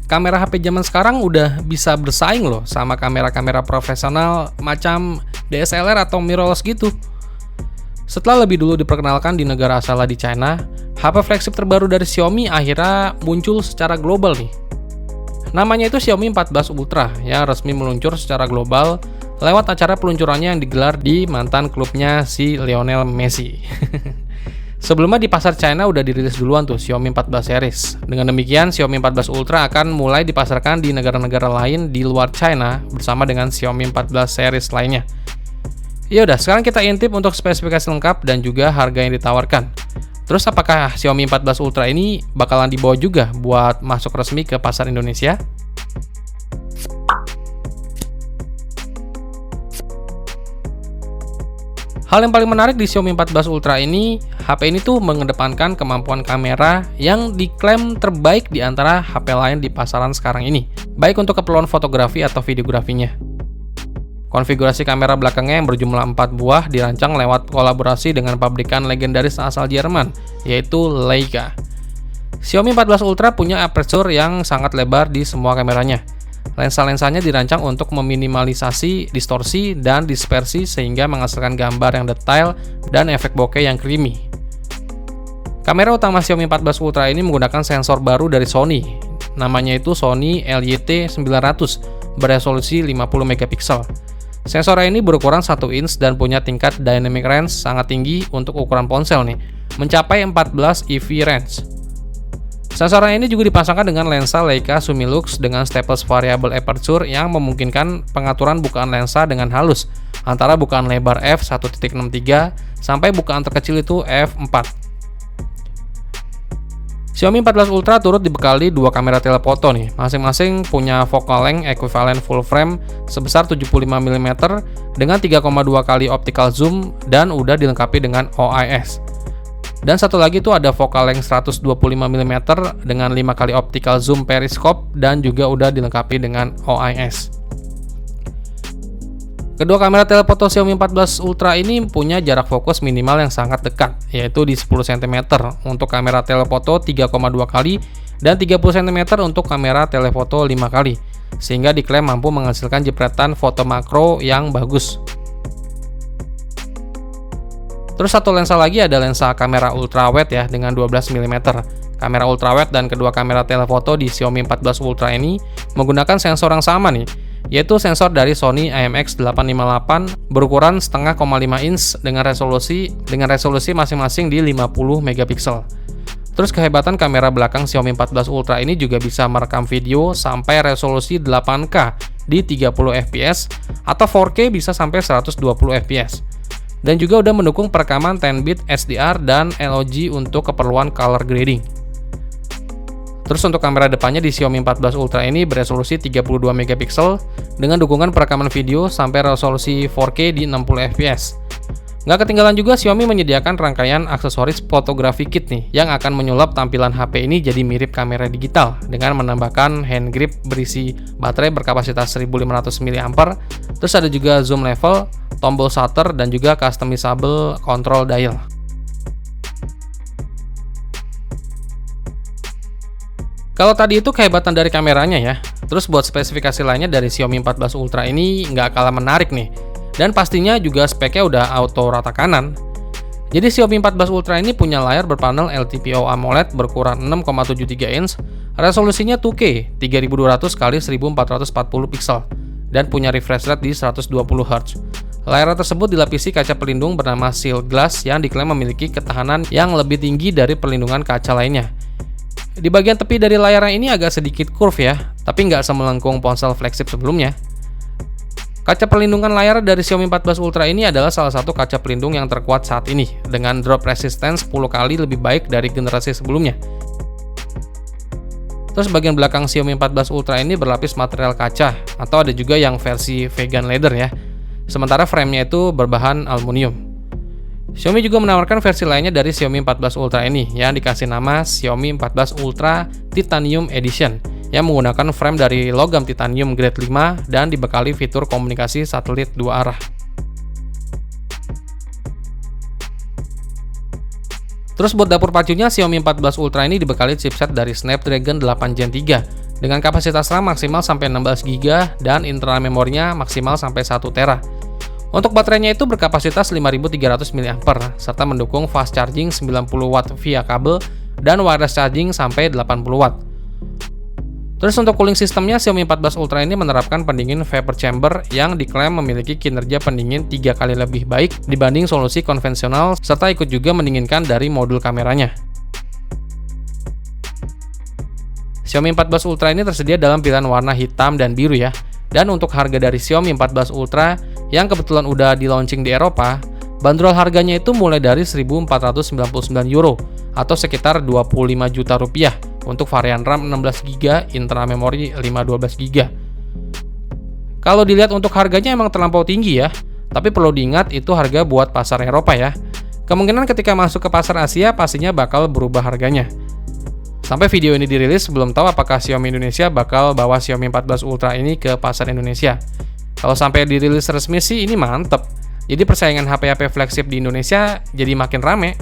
kamera HP zaman sekarang udah bisa bersaing loh sama kamera-kamera profesional macam DSLR atau mirrorless gitu. Setelah lebih dulu diperkenalkan di negara asalnya di China, HP flagship terbaru dari Xiaomi akhirnya muncul secara global nih. Namanya itu Xiaomi 14 Ultra yang resmi meluncur secara global lewat acara peluncurannya yang digelar di mantan klubnya si Lionel Messi. Sebelumnya di pasar China udah dirilis duluan tuh Xiaomi 14 series. Dengan demikian, Xiaomi 14 Ultra akan mulai dipasarkan di negara-negara lain di luar China bersama dengan Xiaomi 14 series lainnya. Yaudah, sekarang kita intip untuk spesifikasi lengkap dan juga harga yang ditawarkan. Terus apakah Xiaomi 14 Ultra ini bakalan dibawa juga buat masuk resmi ke pasar Indonesia? Hal yang paling menarik di Xiaomi 14 Ultra ini, HP ini tuh mengedepankan kemampuan kamera yang diklaim terbaik di antara HP lain di pasaran sekarang ini, baik untuk keperluan fotografi atau videografinya. Konfigurasi kamera belakangnya yang berjumlah 4 buah dirancang lewat kolaborasi dengan pabrikan legendaris asal Jerman, yaitu Leica. Xiaomi 14 Ultra punya aperture yang sangat lebar di semua kameranya. Lensa-lensanya dirancang untuk meminimalisasi distorsi dan dispersi sehingga menghasilkan gambar yang detail dan efek bokeh yang creamy. Kamera utama Xiaomi 14 Ultra ini menggunakan sensor baru dari Sony. Namanya itu Sony LYT900 beresolusi 50 megapiksel. Sensor ini berukuran 1 inch dan punya tingkat dynamic range sangat tinggi untuk ukuran ponsel nih, mencapai 14 EV range. Sensor ini juga dipasangkan dengan lensa Leica Summilux dengan staples variable aperture yang memungkinkan pengaturan bukaan lensa dengan halus antara bukaan lebar f1.63 sampai bukaan terkecil itu f4. Xiaomi 14 Ultra turut dibekali dua kamera telefoto nih, masing-masing punya focal length ekuivalen full frame sebesar 75 mm dengan 3,2 kali optical zoom dan udah dilengkapi dengan OIS. Dan satu lagi itu ada focal length 125 mm dengan 5 kali optical zoom periscope dan juga udah dilengkapi dengan OIS. Kedua kamera telefoto Xiaomi 14 Ultra ini punya jarak fokus minimal yang sangat dekat, yaitu di 10 cm untuk kamera telefoto 3,2 kali dan 30 cm untuk kamera telefoto 5 kali, sehingga diklaim mampu menghasilkan jepretan foto makro yang bagus. Terus satu lensa lagi ada lensa kamera ultrawide ya dengan 12 mm. Kamera ultrawide dan kedua kamera telefoto di Xiaomi 14 Ultra ini menggunakan sensor yang sama nih, yaitu sensor dari Sony IMX858 berukuran 1,5 inch dengan resolusi masing-masing di 50 megapiksel. Terus kehebatan kamera belakang Xiaomi 14 Ultra ini juga bisa merekam video sampai resolusi 8K di 30 fps atau 4K bisa sampai 120 fps. Dan juga udah mendukung perekaman 10-bit SDR dan LOG untuk keperluan color grading. Terus untuk kamera depannya di Xiaomi 14 Ultra ini beresolusi 32 megapiksel dengan dukungan perekaman video sampai resolusi 4K di 60 fps. Nggak ketinggalan juga Xiaomi menyediakan rangkaian aksesoris fotografi kit nih yang akan menyulap tampilan HP ini jadi mirip kamera digital dengan menambahkan hand grip berisi baterai berkapasitas 1500 mAh. Terus ada juga zoom level, tombol shutter dan juga customizable control dial. Kalau tadi itu kehebatan dari kameranya ya, terus buat spesifikasi lainnya dari Xiaomi 14 Ultra ini nggak kalah menarik nih. Dan pastinya juga speknya udah auto rata kanan. Jadi Xiaomi 14 Ultra ini punya layar berpanel LTPO AMOLED berukuran 6,73 inch, resolusinya 2K 3200 x 1440 pixel dan punya refresh rate di 120 Hz. Layar tersebut dilapisi kaca pelindung bernama Shield Glass yang diklaim memiliki ketahanan yang lebih tinggi dari perlindungan kaca lainnya. Di bagian tepi dari layar ini agak sedikit curve ya, tapi nggak semelengkung ponsel flagship sebelumnya. Kaca perlindungan layar dari Xiaomi 14 Ultra ini adalah salah satu kaca pelindung yang terkuat saat ini, dengan drop resistance 10 kali lebih baik dari generasi sebelumnya. Terus bagian belakang Xiaomi 14 Ultra ini berlapis material kaca, atau ada juga yang versi vegan leather ya. Sementara framenya itu berbahan aluminium. Xiaomi juga menawarkan versi lainnya dari Xiaomi 14 Ultra ini yang dikasih nama Xiaomi 14 Ultra Titanium Edition yang menggunakan frame dari logam titanium grade 5 dan dibekali fitur komunikasi satelit 2 arah. Terus buat dapur pacunya Xiaomi 14 Ultra ini dibekali chipset dari Snapdragon 8 Gen 3 dengan kapasitas RAM maksimal sampai 16 GB dan internal memorinya maksimal sampai 1 TB. Untuk baterainya itu berkapasitas 5300 mAh serta mendukung fast charging 90 Watt via kabel dan wireless charging sampai 80 Watt. Terus untuk cooling sistemnya, Xiaomi 14 Ultra ini menerapkan pendingin vapor chamber yang diklaim memiliki kinerja pendingin 3 kali lebih baik dibanding solusi konvensional serta ikut juga mendinginkan dari modul kameranya. Xiaomi 14 Ultra ini tersedia dalam pilihan warna hitam dan biru ya. Dan untuk harga dari Xiaomi 14 Ultra yang kebetulan udah di launching di Eropa, bandrol harganya itu mulai dari 1.499 euro atau sekitar 25 juta rupiah untuk varian RAM 16 GB, internal memori 512 GB. Kalau dilihat untuk harganya emang terlampau tinggi ya, tapi perlu diingat itu harga buat pasar Eropa ya. Kemungkinan ketika masuk ke pasar Asia pastinya bakal berubah harganya. Sampai video ini dirilis, belum tahu apakah Xiaomi Indonesia bakal bawa Xiaomi 14 Ultra ini ke pasar Indonesia. Kalau sampai dirilis resmi sih ini mantep. Jadi persaingan HP-HP flagship di Indonesia jadi makin rame.